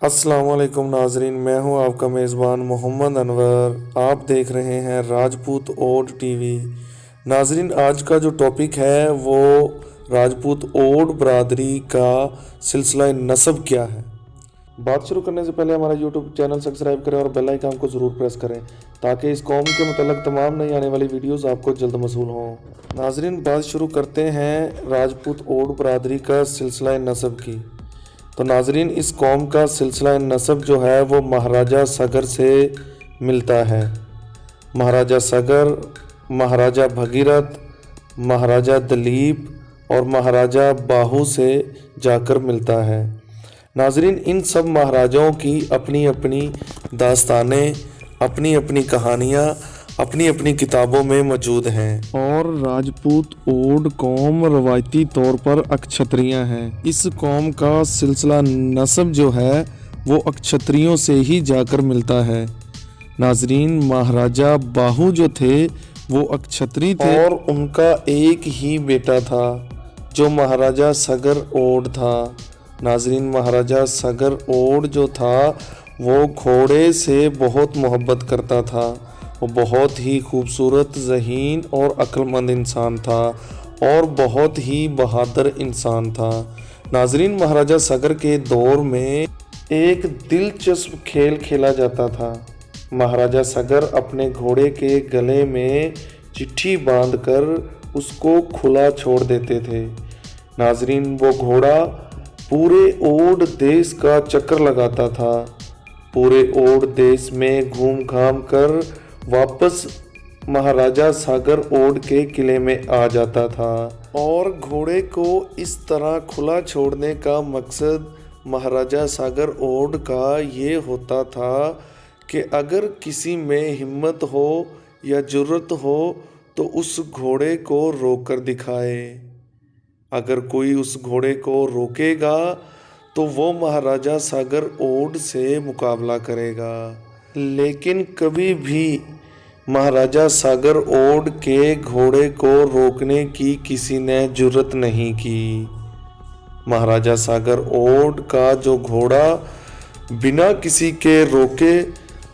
अस्सलाम वालेकुम नाजरीन, मैं हूं आपका मेज़बान मोहम्मद अनवर। आप देख रहे हैं राजपूत ओड टीवी। नाजरीन, आज का जो टॉपिक है वो राजपूत ओड बरादरी का सिलसिला नसब क्या है। बात शुरू करने से पहले हमारा यूट्यूब चैनल सब्सक्राइब करें और बेल आइकन को ज़रूर प्रेस करें ताकि इस कौम के मतलब तमाम नई आने वाली वीडियोस आपको जल्द मसूल हों। नाजरीन, बात शुरू करते हैं राजपूत ओड बरादरी का सिलसिला नसब की। तो नाजरीन, इस कौम का सिलसिला नसब जो है वो महाराजा सगर से मिलता है। महाराजा सगर, महाराजा भगीरथ, महाराजा दलीप और महाराजा बाहू से जाकर मिलता है। नाजरीन, इन सब महाराजाओं की अपनी अपनी दास्तानें, अपनी अपनी कहानियाँ अपनी अपनी किताबों में मौजूद हैं। और राजपूत ओड कौम रवायती तौर पर अक्षत्रियाँ हैं। इस कौम का सिलसिला नसब जो है वो अक्षत्रियों से ही जाकर मिलता है। नाजरीन, महाराजा बाहू जो थे वो अक्षत्री थे और उनका एक ही बेटा था जो महाराजा सगर ओड था। नाजरीन, महाराजा सगर ओड जो था वो घोड़े से बहुत मोहब्बत करता था। वो बहुत ही खूबसूरत, ज़हीन और अक्लमंद इंसान था और बहुत ही बहादुर इंसान था। नाजरीन, महाराजा सगर के दौर में एक दिलचस्प खेल खेला जाता था। महाराजा सगर अपने घोड़े के गले में चिट्ठी बांधकर उसको खुला छोड़ देते थे। नाजरीन, वो घोड़ा पूरे ओड देश का चक्कर लगाता था। पूरे ओड देश में घूम घाम कर वापस महाराजा सागर ओड के किले में आ जाता था। और घोड़े को इस तरह खुला छोड़ने का मकसद महाराजा सागर ओड का ये होता था कि अगर किसी में हिम्मत हो या जुर्रत हो तो उस घोड़े को रोक कर दिखाए। अगर कोई उस घोड़े को रोकेगा तो वो महाराजा सागर ओड से मुकाबला करेगा। लेकिन कभी भी महाराजा सागर ओड के घोड़े को रोकने की किसी ने जुर्रत नहीं की। महाराजा सागर ओड का जो घोड़ा बिना किसी के रोके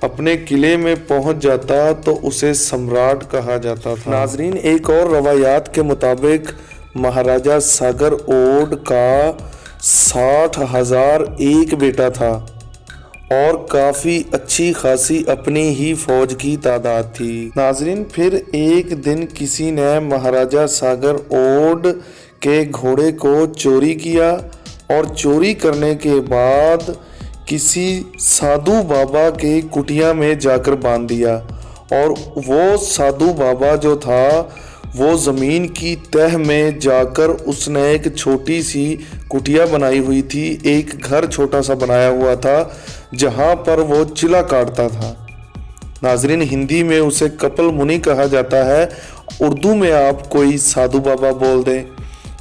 अपने किले में पहुंच जाता तो उसे सम्राट कहा जाता था। नाजरीन, एक और रवायात के मुताबिक महाराजा सागर ओड का 60,000 एक बेटा था और काफ़ी अच्छी खासी अपनी ही फौज की तादाद थी। नाजरीन, फिर एक दिन किसी ने महाराजा सागर ओड के घोड़े को चोरी किया और चोरी करने के बाद किसी साधु बाबा के कुटिया में जाकर बांध दिया। और वो साधु बाबा जो था वो ज़मीन की तह में जाकर उसने एक छोटी सी कुटिया बनाई हुई थी, एक घर छोटा सा बनाया हुआ था जहाँ पर वो चिला काटता था। नाजरीन, हिंदी में उसे कपल मुनि कहा जाता है। उर्दू में आप कोई साधु बाबा बोल दें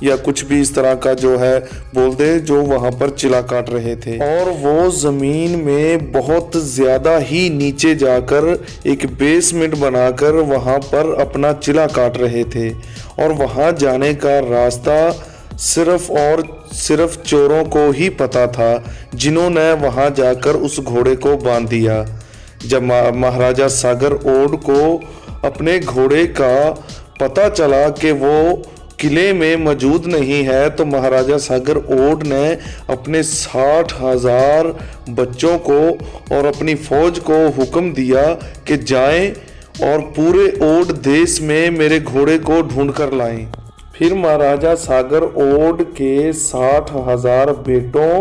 या कुछ भी इस तरह का जो है बोल दे जो वहाँ पर चिला काट रहे थे। और वो ज़मीन में बहुत ज़्यादा ही नीचे जाकर एक बेसमेंट बनाकर वहाँ पर अपना चिला काट रहे थे। और वहाँ जाने का रास्ता सिर्फ और सिर्फ चोरों को ही पता था जिन्होंने वहाँ जाकर उस घोड़े को बांध दिया। जब महाराजा सागर ओड को अपने घोड़े का पता चला कि वो किले में मौजूद नहीं है तो महाराजा सागर ओड ने अपने 60,000 बच्चों को और अपनी फौज को हुक्म दिया कि जाएं और पूरे ओड देश में मेरे घोड़े को ढूंढ कर लाएं। फिर महाराजा सागर ओड के 60,000 बेटों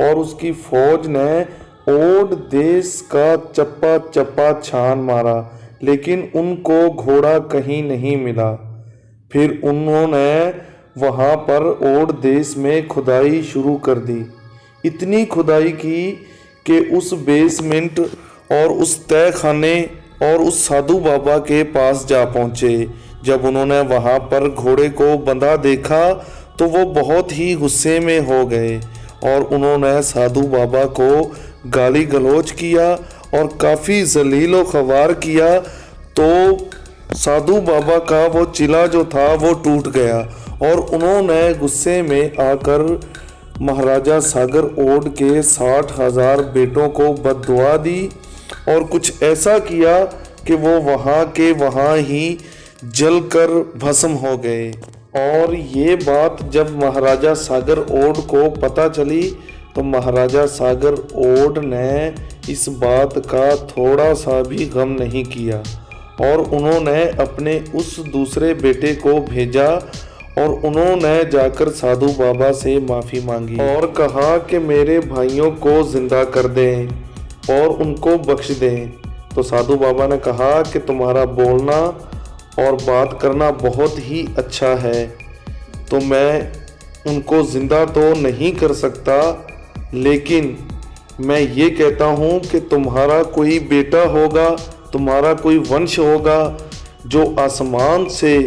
और उसकी फौज ने ओड देश का चप्पा चप्पा छान मारा, लेकिन उनको घोड़ा कहीं नहीं मिला। फिर उन्होंने वहाँ पर ओड देश में खुदाई शुरू कर दी। इतनी खुदाई की कि उस बेसमेंट और उस तह खाने और उस साधु बाबा के पास जा पहुँचे। जब उन्होंने वहाँ पर घोड़े को बंधा देखा तो वो बहुत ही गुस्से में हो गए और उन्होंने साधु बाबा को गाली गलौज किया और काफ़ी जलील व ख्वार किया। तो साधु बाबा का वो चिला जो था वो टूट गया और उन्होंने गुस्से में आकर महाराजा सागर ओड के 60,000 बेटों को बद्दुआ दी और कुछ ऐसा किया कि वो वहाँ के वहाँ ही जलकर भस्म हो गए। और ये बात जब महाराजा सागर ओड को पता चली तो महाराजा सागर ओड ने इस बात का थोड़ा सा भी गम नहीं किया और उन्होंने अपने उस दूसरे बेटे को भेजा और उन्होंने जाकर साधु बाबा से माफ़ी मांगी और कहा कि मेरे भाइयों को ज़िंदा कर दें और उनको बख्श दें। तो साधु बाबा ने कहा कि तुम्हारा बोलना और बात करना बहुत ही अच्छा है, तो मैं उनको ज़िंदा तो नहीं कर सकता, लेकिन मैं ये कहता हूँ कि तुम्हारा कोई बेटा होगा, तुम्हारा कोई वंश होगा जो आसमान से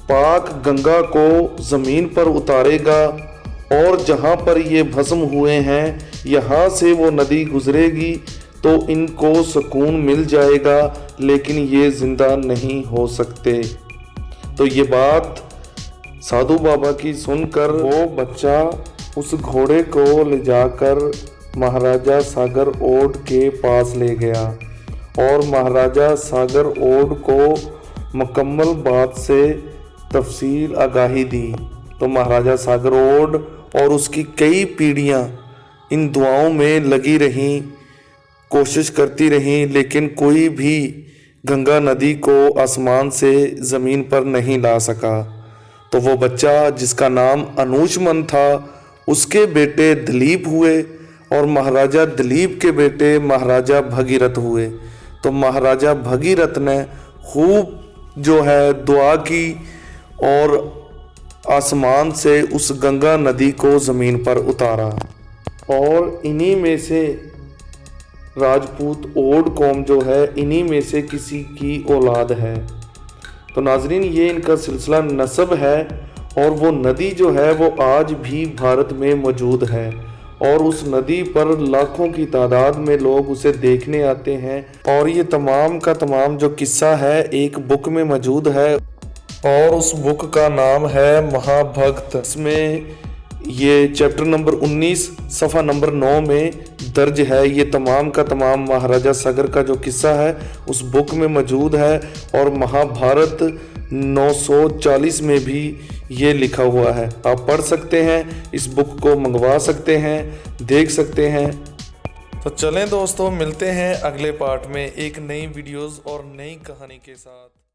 पाक गंगा को ज़मीन पर उतारेगा और जहाँ पर ये भस्म हुए हैं यहाँ से वो नदी गुजरेगी तो इनको सुकून मिल जाएगा, लेकिन ये ज़िंदा नहीं हो सकते। तो ये बात साधु बाबा की सुनकर वो बच्चा उस घोड़े को ले जाकर महाराजा सागर ओड के पास ले गया और महाराजा सागर ओड को मुकम्मल बात से तफसील आगाही दी। तो महाराजा सागर ओड और उसकी कई पीढ़ियां इन दुआओं में लगी रहीं, कोशिश करती रहीं, लेकिन कोई भी गंगा नदी को आसमान से ज़मीन पर नहीं ला सका। तो वो बच्चा जिसका नाम अनूचमन था, उसके बेटे दिलीप हुए और महाराजा दिलीप के बेटे महाराजा भगीरथ हुए। तो महाराजा भगीरथ ने खूब जो है दुआ की और आसमान से उस गंगा नदी को ज़मीन पर उतारा और इन्हीं में से राजपूत ओड कौम जो है इन्हीं में से किसी की औलाद है। तो नाजरीन ये इनका सिलसिला नसब है और वो नदी जो है वो आज भी भारत में मौजूद है और उस नदी पर लाखों की तादाद में लोग उसे देखने आते हैं। और ये तमाम का तमाम जो किस्सा है एक बुक में मौजूद है और उस बुक का नाम है महाभक्त। इसमें ये चैप्टर नंबर 19 सफ़ा नंबर 9 में दर्ज है। ये तमाम का तमाम महाराजा सागर का जो किस्सा है उस बुक में मौजूद है और महाभारत 940 में भी ये लिखा हुआ है। आप पढ़ सकते हैं, इस बुक को मंगवा सकते हैं, देख सकते हैं। तो चलें दोस्तों, मिलते हैं अगले पार्ट में एक नई वीडियोस और नई कहानी के साथ।